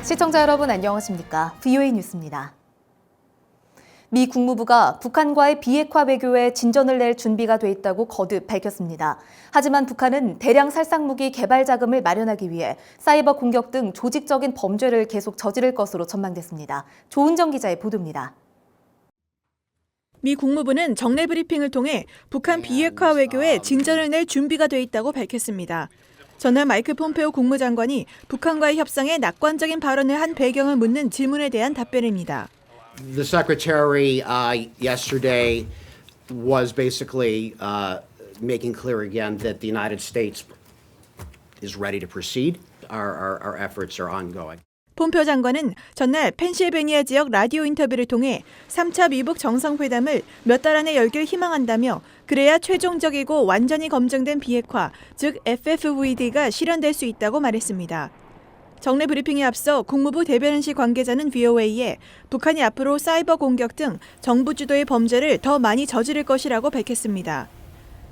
시청자 여러분 안녕하십니까? VOA 뉴스입니다. 미 국무부가 북한과의 비핵화 외교에 진전을 낼 준비가 돼 있다고 거듭 밝혔습니다. 하지만 북한은 대량 살상무기 개발 자금을 마련하기 위해 사이버 공격 등 조직적인 범죄를 계속 저지를 것으로 전망됐습니다. 조은정 기자의 보도입니다. 미 국무부는 정례 브리핑을 통해 북한 비핵화 외교에 진전을 낼 준비가 돼 있다고 밝혔습니다. 전날 마이크 폼페오 국무장관이 북한과의 협상에 낙관적인 발언을 한 배경을 묻는 질문에 대한 답변입니다. The secretary yesterday was basically making clear again that the United States is ready to proceed. Our efforts are ongoing. 폼페오 장관은 전날 펜실베니아 지역 라디오 인터뷰를 통해 3차 미북 정상회담을 몇 달 안에 열기를 희망한다며 그래야 최종적이고 완전히 검증된 비핵화, 즉 FFVD가 실현될 수 있다고 말했습니다. 정례 브리핑에 앞서 국무부 대변인실 관계자는 VOA에 북한이 앞으로 사이버 공격 등 정부 주도의 범죄를 더 많이 저지를 것이라고 밝혔습니다.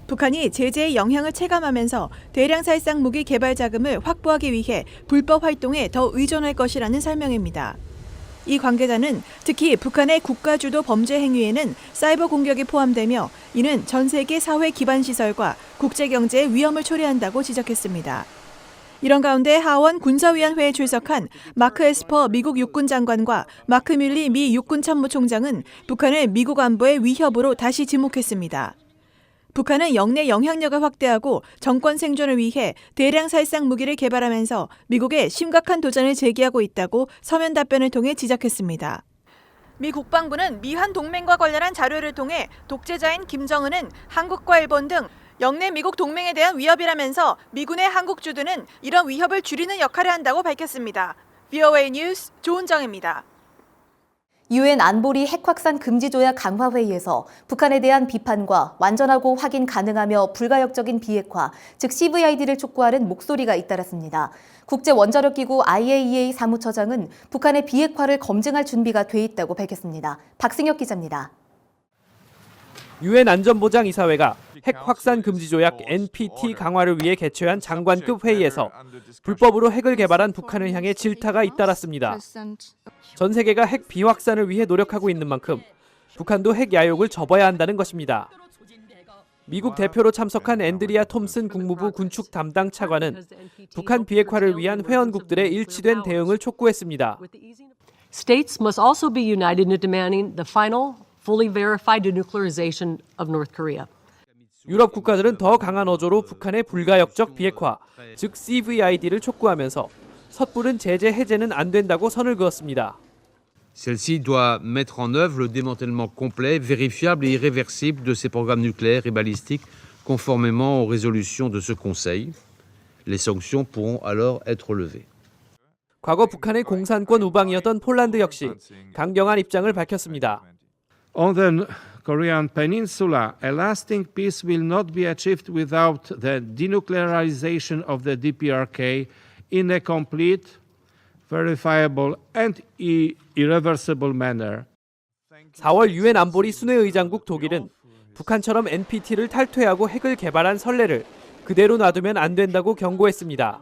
북한이 제재의 영향을 체감하면서 대량 살상 무기 개발 자금을 확보하기 위해 불법 활동에 더 의존할 것이라는 설명입니다. 이 관계자는 특히 북한의 국가 주도 범죄 행위에는 사이버 공격이 포함되며 이는 전 세계 사회 기반 시설과 국제 경제에 위험을 초래한다고 지적했습니다. 이런 가운데 하원 군사위원회에 출석한 마크 에스퍼 미국 육군 장관과 마크 밀리 미 육군 참모총장은 북한을 미국 안보의 위협으로 다시 지목했습니다. 북한은 영내 영향력을 확대하고 정권 생존을 위해 대량 살상 무기를 개발하면서 미국에 심각한 도전을 제기하고 있다고 서면 답변을 통해 지적했습니다. 미 국방부는 미한 동맹과 관련한 자료를 통해 독재자인 김정은은 한국과 일본 등 영내 미국 동맹에 대한 위협이라면서 미군의 한국 주둔은 이런 위협을 줄이는 역할을 한다고 밝혔습니다. VOA 뉴스 조은정입니다. 유엔 안보리 핵 확산 금지 조약 강화 회의에서 북한에 대한 비판과 완전하고 확인 가능하며 불가역적인 비핵화, 즉 CVID를 촉구하는 목소리가 잇따랐습니다. 국제 원자력 기구 IAEA 사무처장은 북한의 비핵화를 검증할 준비가 돼 있다고 밝혔습니다. 박승혁 기자입니다. 유엔 안전보장이사회가 핵 확산 금지 조약 NPT 강화를 위해 개최한 장관급 회의에서 불법으로 핵을 개발한 북한을 향해 질타가 잇따랐습니다. 전 세계가 핵 비확산을 위해 노력하고 있는 만큼 북한도 핵 야욕을 접어야 한다는 것입니다. 미국 대표로 참석한 앤드리아 톰슨 국무부 군축 담당 차관은 북한 비핵화를 위한 회원국들의 일치된 대응을 촉구했습니다. States must also be united in demanding the final fully verified denuclearization of North Korea. 유럽 국가들은 더 강한 어조로 북한의 불가역적 비핵화, 즉 CVID를 촉구하면서 섣부른 제재 해제는 안 된다고 선을 그었습니다. Celle-ci doit mettre en œuvre le démantèlement complet, vérifiable et irréversible de ses programmes nucléaires et balistiques, conformément aux résolutions de ce Conseil. Les sanctions pourront alors être levées. 과거 북한의 공산권 우방이었던 폴란드 역시 강경한 입장을 밝혔습니다. On the Korean Peninsula, a lasting peace will not be achieved without the denuclearization of the DPRK in a complete, verifiable and irreversible manner. 4월 유엔 안보리 순회의장국 독일은 북한처럼 NPT를 탈퇴하고 핵을 개발한 선례를 그대로 놔두면 안 된다고 경고했습니다.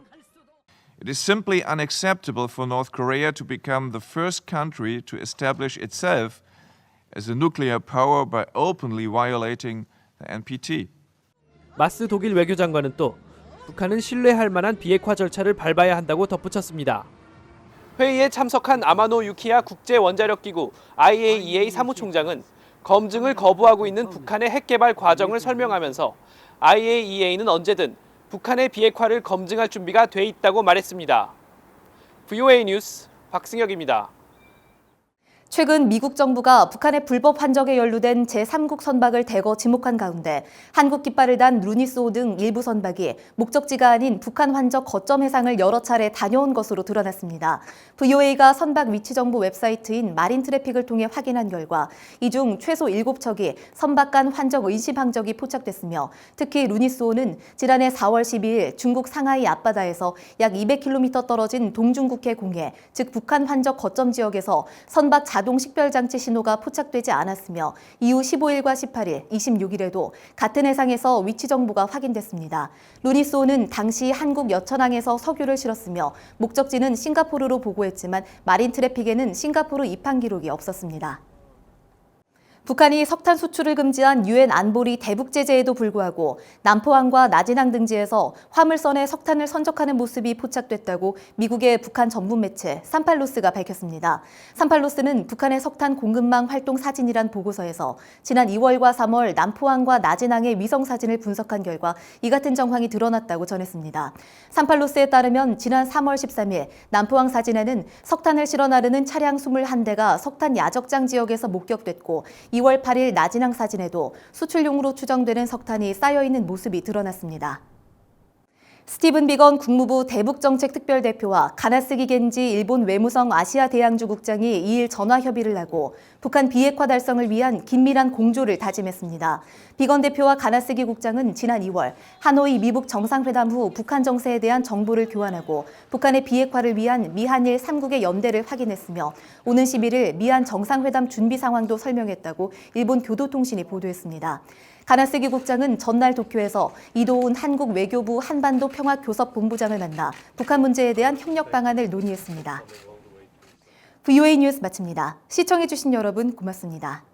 It is simply unacceptable for North Korea to become the first country to establish itself as a nuclear power by openly violating the NPT. 마스 독일 외교장관은 또 북한은 신뢰할 만한 비핵화 절차를 밟아야 한다고 덧붙였습니다. 회의에 참석한 아마노 유키야 국제원자력기구 IAEA 사무총장은 검증을 거부하고 있는 북한의 핵 개발 과정을 설명하면서 IAEA는 언제든 북한의 비핵화를 검증할 준비가 돼 있다고 말했습니다. VOA 뉴스 박승혁입니다. 최근 미국 정부가 북한의 불법 환적에 연루된 제3국 선박을 대거 지목한 가운데 한국 깃발을 단 루니스호 등 일부 선박이 목적지가 아닌 북한 환적 거점 해상을 여러 차례 다녀온 것으로 드러났습니다. VOA가 선박 위치 정보 웹사이트인 마린 트래픽을 통해 확인한 결과 이 중 최소 7척이 선박 간 환적 의심 항적이 포착됐으며 특히 루니스호는 지난해 4월 12일 중국 상하이 앞바다에서 약 200km 떨어진 동중국해 공해, 즉 북한 환적 거점 지역에서 선박 자동 식별장치 신호가 포착되지 않았으며 이후 15일과 18일, 26일에도 같은 해상에서 위치 정보가 확인됐습니다. 루니스호는 당시 한국 여천항에서 석유를 실었으며 목적지는 싱가포르로 보고했지만 마린 트래픽에는 싱가포르 입항 기록이 없었습니다. 북한이 석탄 수출을 금지한 유엔 안보리 대북 제재에도 불구하고 남포항과 나진항 등지에서 화물선에 석탄을 선적하는 모습이 포착됐다고 미국의 북한 전문 매체 산팔로스가 밝혔습니다. 산팔로스는 북한의 석탄 공급망 활동 사진이란 보고서에서 지난 2월과 3월 남포항과 나진항의 위성 사진을 분석한 결과 이 같은 정황이 드러났다고 전했습니다. 산팔로스에 따르면 지난 3월 13일 남포항 사진에는 석탄을 실어 나르는 차량 21대가 석탄 야적장 지역에서 목격됐고 2월 8일 나진항 사진에도 수출용으로 추정되는 석탄이 쌓여있는 모습이 드러났습니다. 스티븐 비건 국무부 대북정책특별대표와 가나스기 겐지 일본 외무성 아시아 대양주 국장이 2일 전화 협의를 하고 북한 비핵화 달성을 위한 긴밀한 공조를 다짐했습니다. 비건 대표와 가나스기 국장은 지난 2월 하노이 미북 정상회담 후 북한 정세에 대한 정보를 교환하고 북한의 비핵화를 위한 미한일 3국의 연대를 확인했으며 오는 11일 미한 정상회담 준비 상황도 설명했다고 일본 교도통신이 보도했습니다. 가나스기 국장은 전날 도쿄에서 이도훈 한국 외교부 한반도 평화교섭본부장을 만나 북한 문제에 대한 협력 방안을 논의했습니다. VOA 뉴스 마칩니다. 시청해주신 여러분 고맙습니다.